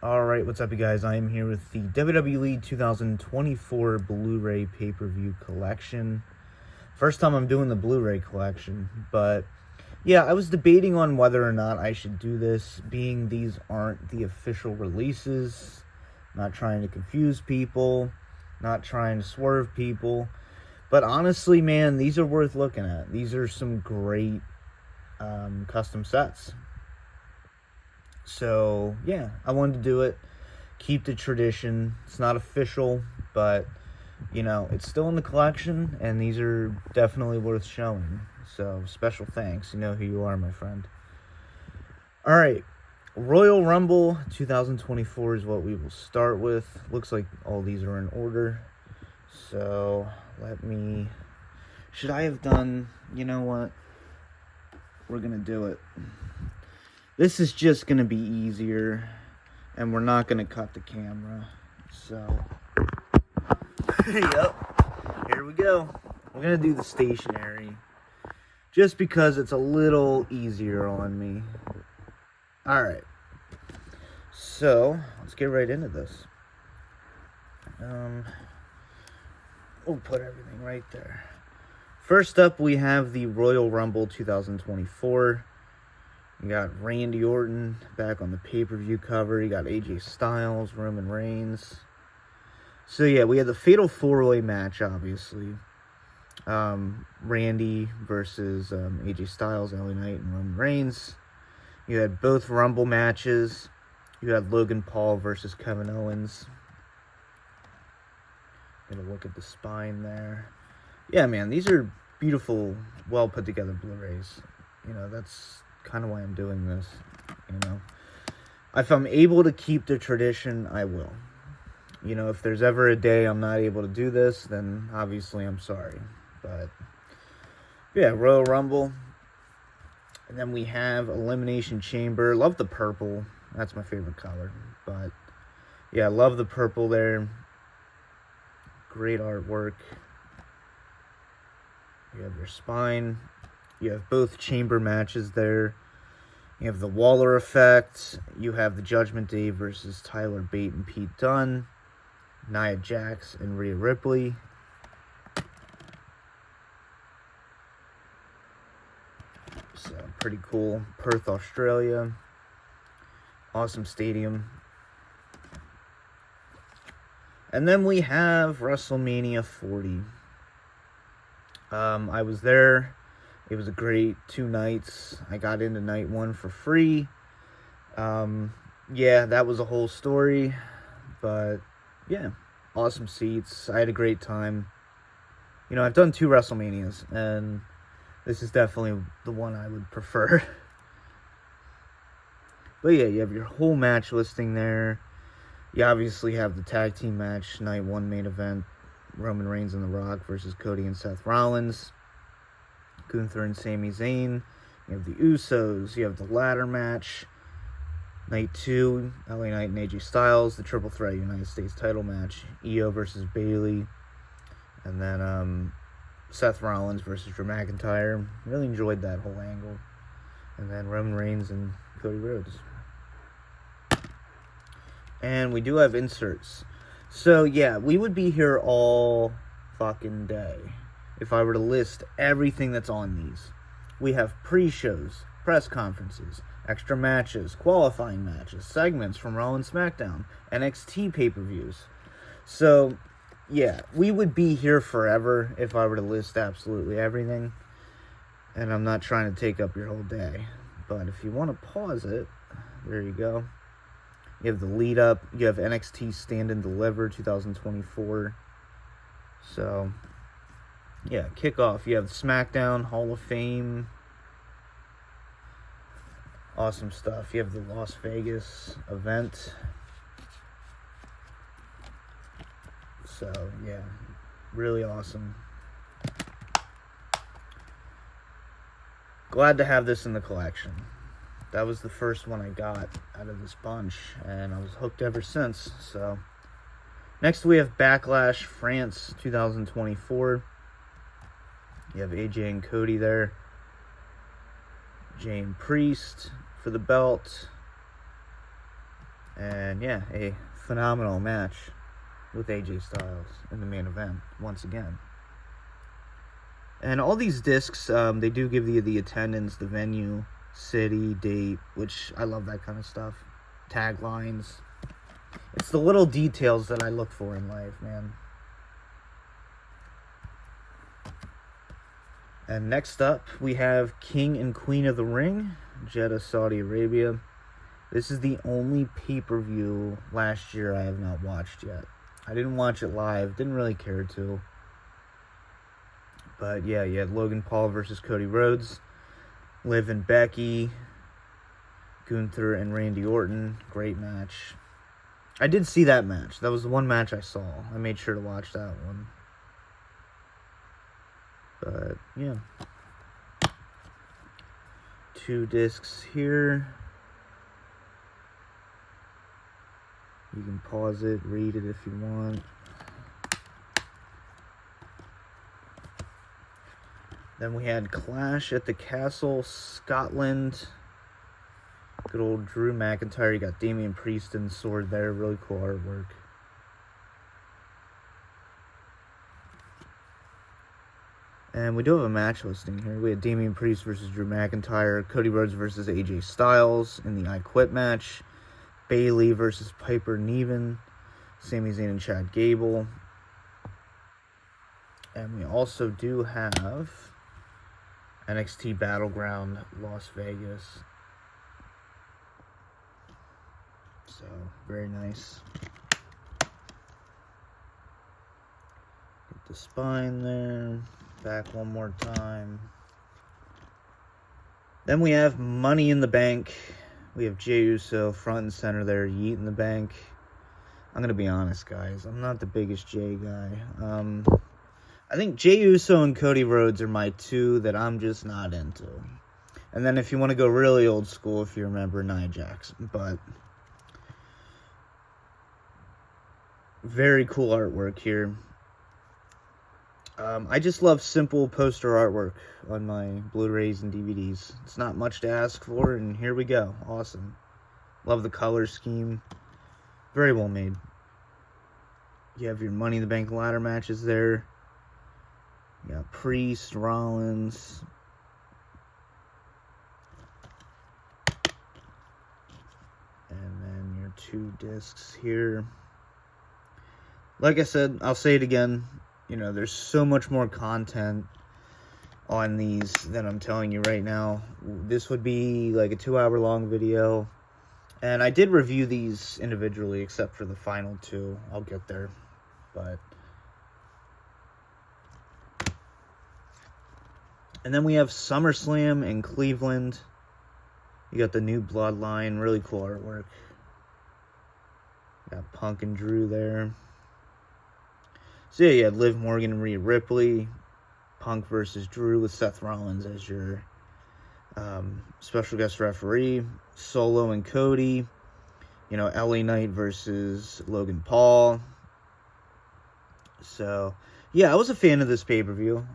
Alright, what's up you guys? I am here with the WWE 2024 Blu-ray pay-per-view collection. First time I'm doing the Blu-ray collection, but yeah, I was debating on whether or not I should do this, being these aren't the official releases. Not trying to confuse people, not trying to swerve people, but honestly, man, these are worth looking at. These are some great custom sets. So, yeah, I wanted to do it, keep the tradition. It's not official, but, you know, it's still in the collection, and these are definitely worth showing. So, special thanks. You know who you are, my friend. Alright, Royal Rumble 2024 is what we will start with. Looks like all these are in order. So, should I have done, you know what? We're going to do it. This is just going to be easier, and we're not going to cut the camera, so, yep, here we go. We're going to do the stationary, just because it's a little easier on me. Alright, so, let's get right into this. We'll put everything right there. First up, we have the Royal Rumble 2024. You got Randy Orton back on the pay-per-view cover. You got AJ Styles, Roman Reigns. So, yeah, we had the Fatal 4-Way match, obviously. Randy versus AJ Styles, LA Knight, and Roman Reigns. You had both Rumble matches. You had Logan Paul versus Kevin Owens. Get a look at the spine there. Yeah, man, these are beautiful, well-put-together Blu-rays. You know, that's kind of why I'm doing this, you know. If I'm able to keep the tradition, I will. You know, if there's ever a day I'm not able to do this, then obviously I'm sorry. But, yeah, Royal Rumble. And then we have Elimination Chamber. Love the purple. That's my favorite color. But, yeah, love the purple there. Great artwork. You have your spine. You have both chamber matches there. You have the Waller effect. You have the Judgment Day versus Tyler Bate and Pete Dunne. Nia Jax and Rhea Ripley. So, pretty cool. Perth, Australia. Awesome stadium. And then we have WrestleMania 40. I was there. It was a great 2 nights. I got into night 1 for free. Yeah, that was a whole story. But, yeah, awesome seats. I had a great time. You know, I've done 2 WrestleManias, and this is definitely the one I would prefer. But, yeah, you have your whole match listing there. You obviously have the tag team match, night 1 main event. Roman Reigns and The Rock versus Cody and Seth Rollins. Gunther and Sami Zayn. You have the Usos. You have the ladder match. Night 2, LA Knight and AJ Styles. The Triple Threat United States title match. Io versus Bayley. And then Seth Rollins versus Drew McIntyre. Really enjoyed that whole angle. And then Roman Reigns and Cody Rhodes. And we do have inserts. So, yeah, we would be here all fucking day if I were to list everything that's on these. We have pre-shows, press conferences, extra matches, qualifying matches, segments from Raw and SmackDown, NXT pay-per-views. So, yeah, we would be here forever if I were to list absolutely everything. And I'm not trying to take up your whole day. But if you want to pause it, there you go. You have the lead up. You have NXT Stand and Deliver 2024. So, yeah, kickoff. You have SmackDown, Hall of Fame. Awesome stuff. You have the Las Vegas event. So, yeah, really awesome. Glad to have this in the collection. That was the first one I got out of this bunch, and I was hooked ever since. So, next we have Backlash France 2024. You have AJ and Cody there. Jay and Priest for the belt. And yeah, a phenomenal match with AJ Styles in the main event once again. And all these discs, they do give you the attendance, the venue, city, date, which I love that kind of stuff. Taglines. It's the little details that I look for in life, man. And next up, we have King and Queen of the Ring, Jeddah, Saudi Arabia. This is the only pay-per-view last year I have not watched yet. I didn't watch it live, didn't really care to. But yeah, you had Logan Paul versus Cody Rhodes, Liv and Becky, Gunther and Randy Orton. Great match. I did see that match. That was the one match I saw. I made sure to watch that one. But yeah. 2 discs here. You can pause it, read it if you want. Then we had Clash at the Castle, Scotland. Good old Drew McIntyre. You got Damian Priest and sword there. Really cool artwork. And we do have a match listing here. We had Damian Priest versus Drew McIntyre. Cody Rhodes versus AJ Styles in the I Quit match. Bayley versus Piper Niven. Sami Zayn and Chad Gable. And we also do have NXT Battleground Las Vegas. So, very nice. Get the spine there. Back one more time. Then we have Money in the Bank. We have Jey Uso front and center there. Yeet in the bank. I'm going to be honest, guys. I'm not the biggest Jey guy. I think Jey Uso and Cody Rhodes are my 2 that I'm just not into. And then if you want to go really old school, if you remember, Nia Jax. But very cool artwork here. I just love simple poster artwork on my Blu-rays and DVDs. It's not much to ask for, and here we go. Awesome. Love the color scheme. Very well made. You have your Money in the Bank ladder matches there. You got Priest, Rollins. And then your 2 discs here. Like I said, I'll say it again. You know, there's so much more content on these than I'm telling you right now. This would be like a 2-hour-long video. And I did review these individually, except for the final 2. I'll get there. But and then we have SummerSlam in Cleveland. You got the new Bloodline. Really cool artwork. Got Punk and Drew there. So yeah, you had Liv Morgan and Rhea Ripley. Punk versus Drew with Seth Rollins as your special guest referee. Solo and Cody. You know, LA Knight versus Logan Paul. So, yeah, I was a fan of this pay-per-view.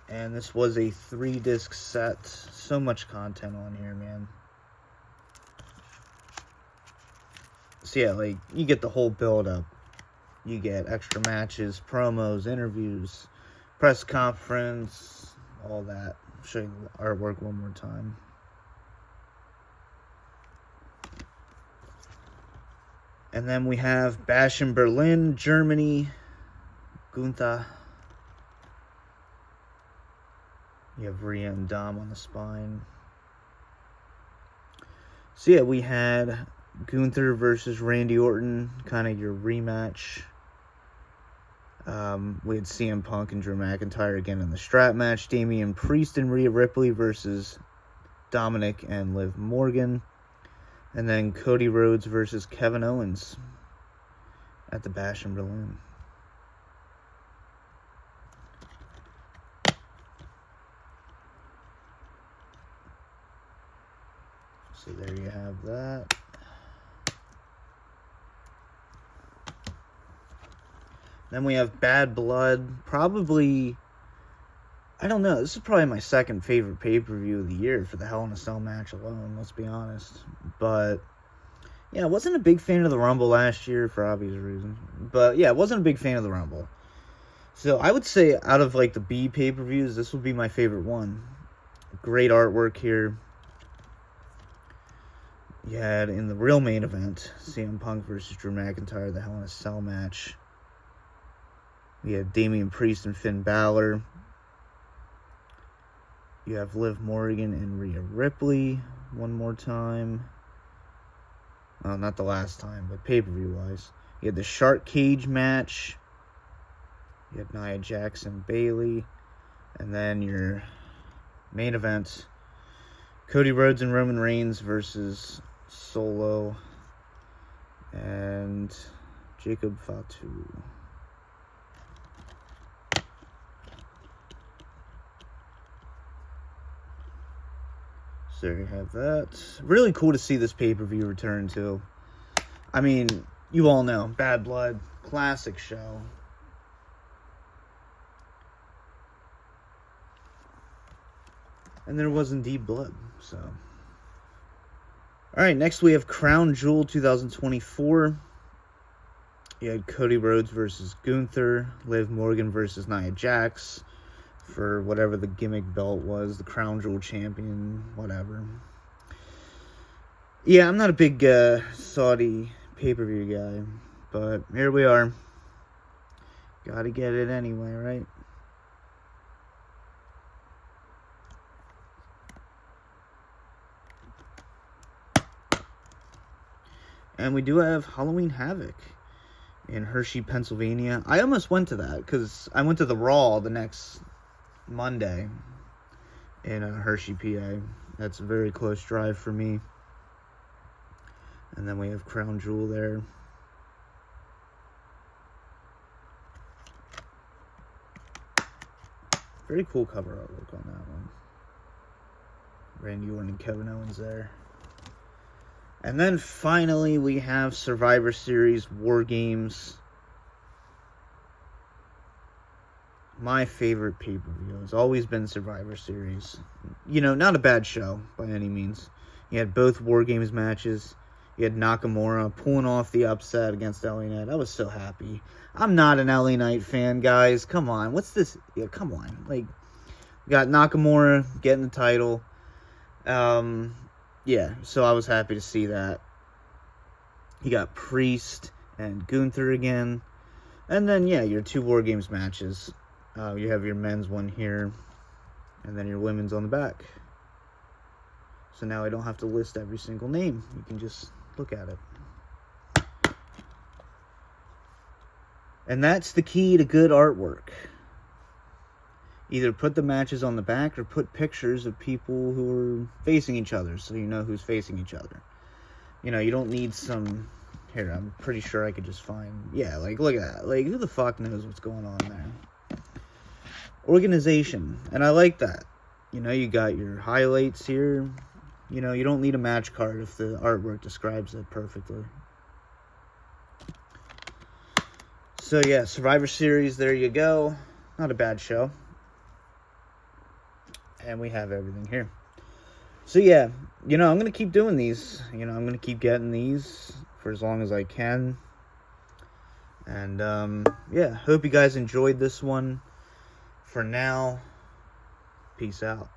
And this was a 3-disc set. So much content on here, man. So yeah, like, you get the whole build-up. You get extra matches, promos, interviews, press conference, all that. I'll show you the artwork one more time. And then we have Bash in Berlin, Germany, Gunther. You have Rhea and Dom on the spine. So yeah, we had Gunther versus Randy Orton, kind of your rematch. We had CM Punk and Drew McIntyre again in the strap match. Damian Priest and Rhea Ripley versus Dominic and Liv Morgan. And then Cody Rhodes versus Kevin Owens at the Bash in Berlin. So there you have that. Then we have Bad Blood. Probably, I don't know. This is probably my second favorite pay-per-view of the year for the Hell in a Cell match alone, let's be honest. But, yeah, I wasn't a big fan of the Rumble last year for obvious reasons. But, yeah, I wasn't a big fan of the Rumble. So, I would say out of, like, the B pay-per-views, this would be my favorite one. Great artwork here. You had, in the real main event, CM Punk versus Drew McIntyre, the Hell in a Cell match. We had Damian Priest and Finn Balor. You have Liv Morgan and Rhea Ripley one more time. Well, not the last time, but pay-per-view wise. You had the Shark Cage match. You had Nia Jax and Bayley. And then your main event, Cody Rhodes and Roman Reigns versus Solo and Jacob Fatu. So there you have that. Really cool to see this pay-per-view return too. I mean, you all know, Bad Blood, classic show. And there was indeed blood, so. Alright, next we have Crown Jewel 2024. You had Cody Rhodes versus Gunther, Liv Morgan versus Nia Jax for whatever the gimmick belt was, the Crown Jewel champion, whatever. Yeah, I'm not a big Saudi pay-per-view guy, but here we are. Gotta get it anyway, right? And we do have Halloween Havoc in Hershey, Pennsylvania. I almost went to that because I went to the Raw the next Monday in Hershey, PA. That's a very close drive for me. And then we have Crown Jewel there. Very cool cover artwork on that one. Randy Orton and Kevin Owens there. And then finally we have Survivor Series WarGames. My favorite pay-per-view has always been Survivor Series. You know, not a bad show by any means. You had both WarGames matches. You had Nakamura pulling off the upset against LA Knight. I was so happy. I'm not an LA Knight fan, guys. Come on. What's this? Yeah, come on. Like, we got Nakamura getting the title. Yeah, so I was happy to see that. You got Priest and Gunther again. And then, yeah, your two WarGames matches. You have your men's one here, and then your women's on the back. So now I don't have to list every single name. You can just look at it. And that's the key to good artwork. Either put the matches on the back or put pictures of people who are facing each other so you know who's facing each other. You know, you don't need some... Here, I'm pretty sure I could just find... Yeah, like, look at that. Like, who the fuck knows what's going on there? Organization. And I like that. You know, you got your highlights here. You know, you don't need a match card if the artwork describes it perfectly. So, yeah, Survivor Series, there you go. Not a bad show. And we have everything here. So, yeah, you know, I'm going to keep doing these. You know, I'm going to keep getting these for as long as I can. And, yeah, hope you guys enjoyed this one. For now, peace out.